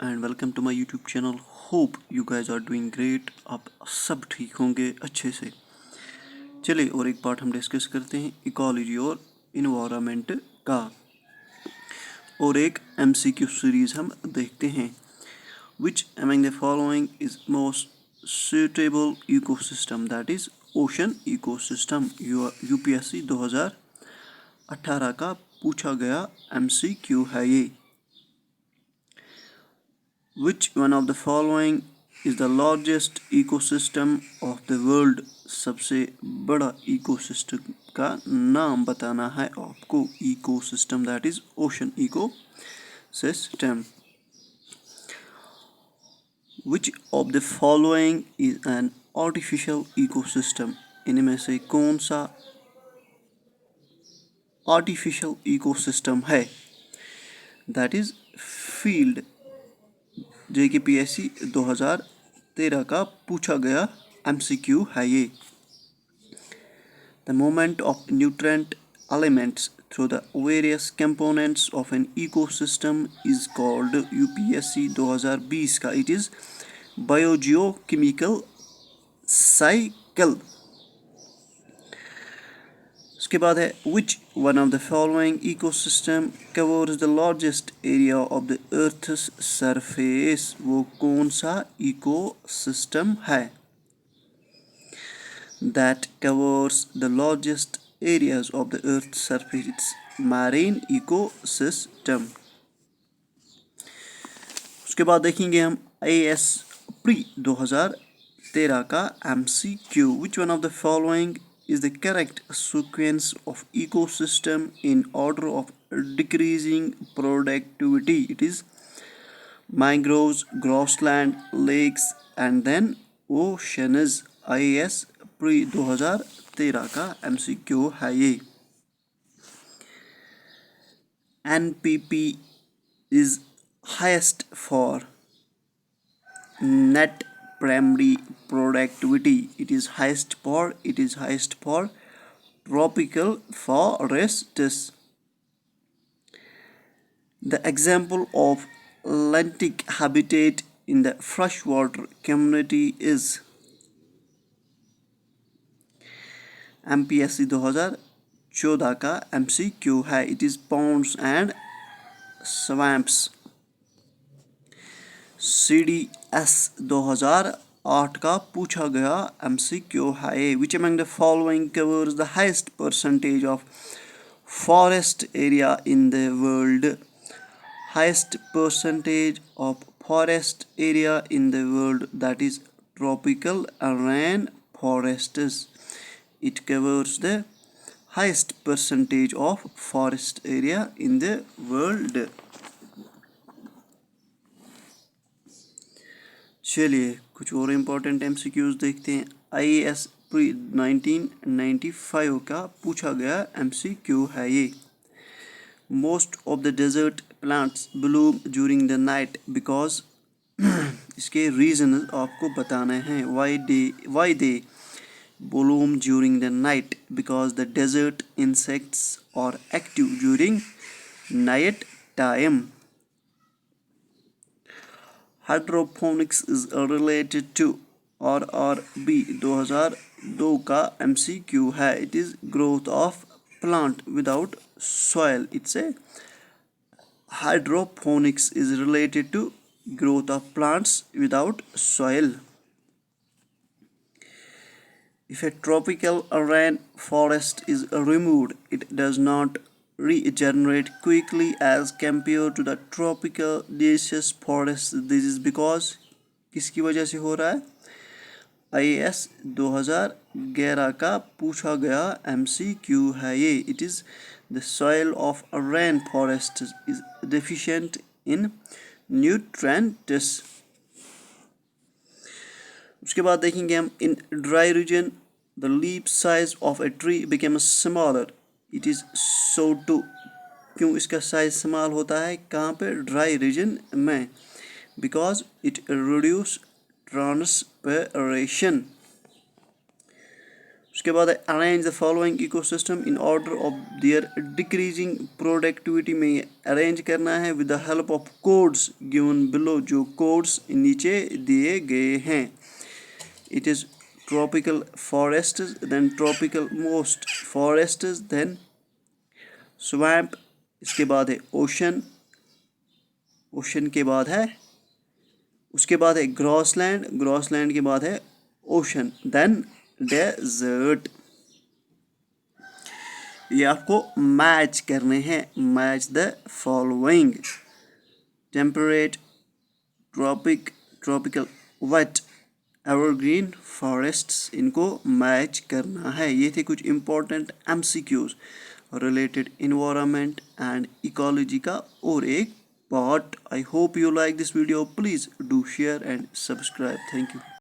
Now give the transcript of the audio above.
And welcome to my YouTube channel. Hope you guys are doing great. आप सब ठीक होंगे अच्छे से। चलिए और एक पार्ट हम डिस्कस करते हैं इकोलॉजी और इन्वायरमेंट का, और एक एमसीक्यू सीरीज हम देखते हैं। Which among the following is most suitable ecosystem, that is ocean ecosystem. UPSC 2018 का पूछा गया एमसीक्यू है ये। Which one of the following is the largest ecosystem of the world? सबसे बड़ा इकोसिस्टम का नाम बताना है आपको। Ecosystem that is ocean ecosystem. Which of the following is an artificial ecosystem? इनमें से कौन सा आर्टिफिशियल इकोसिस्टम है? That is field. JKPSC 2013 का पूछा गया MCQ है ये। The movement of nutrient elements through the various components of an ecosystem is called UPSC 2020 का it is biogeochemical cycle। उसके बाद है which one of the following ecosystem covers the largest area of the earth's surface? वो कौन सा ecosystem है that covers the largest areas of the earth's surface? It's marine ecosystem। उसके बाद देखेंगे हम IAS प्री 2013 का MCQ। which one of the following is the correct sequence of ecosystem in order of decreasing productivity? It is mangroves, grassland, lakes and then oceans। IAS pre 2013 का MCQ है ये। NPP is highest for net primary productivity. It is highest for tropical forests. The example of lentic habitat in the freshwater community is MPSC 2014 का MCQ है। It is ponds and swamps। CDS 2008 का पूछा गया MCQ है। Which among the following covers the highest percentage of forest area in the world? Highest percentage of forest area in the world, that is tropical rain forests. It covers the highest percentage of forest area in the world। चलिए कुछ और important MCQs देखते हैं। IAS pre 1995 का पूछा गया MCQ है ये। Most of the desert plants bloom during the night because इसके रीजन आपको बताने हैं। Why they bloom during the night? Because the desert insects are active during night time। Hydroponics is related to RRB 2002 का MCQ है। It is growth of plant without soil। It's a hydroponics is related to growth of plants without soil। If a tropical rain forest is removed, it does not regenerate quickly as compared to the tropical deciduous forest। This is because किसकी वजह से हो रहा है? IAS 2011 का पूछा गया MCQ है ये। It is the soil of a rain forest is deficient in nutrients। उसके बाद देखेंगे हम in dry region the leaf size of a tree becomes smaller। It is so too। क्यों इसका साइज स्मॉल होता है? कहाँ पे? ड्राई रीजन में। Because it reduce transpiration. उसके बाद है arrange the following ecosystem in order of their decreasing productivity में अरेंज करना है with the help of codes given below, जो कोड्स नीचे दिए गए हैं. It is tropical forests, then tropical moist forests, then swamp, इसके बाद है ओशन, ओशन के बाद है उसके बाद है ग्रॉसलैंड, ग्रॉसलैंड के बाद है ओशन, देन डेजर्ट. ये आपको मैच करने हैं. Match the following: temperate, tropic, tropical, wet, evergreen, forests, इनको मैच करना है. ये थे कुछ important MCQs related environment and ecology का और एक पार्ट. I hope you like this video. Please do share and subscribe. Thank you.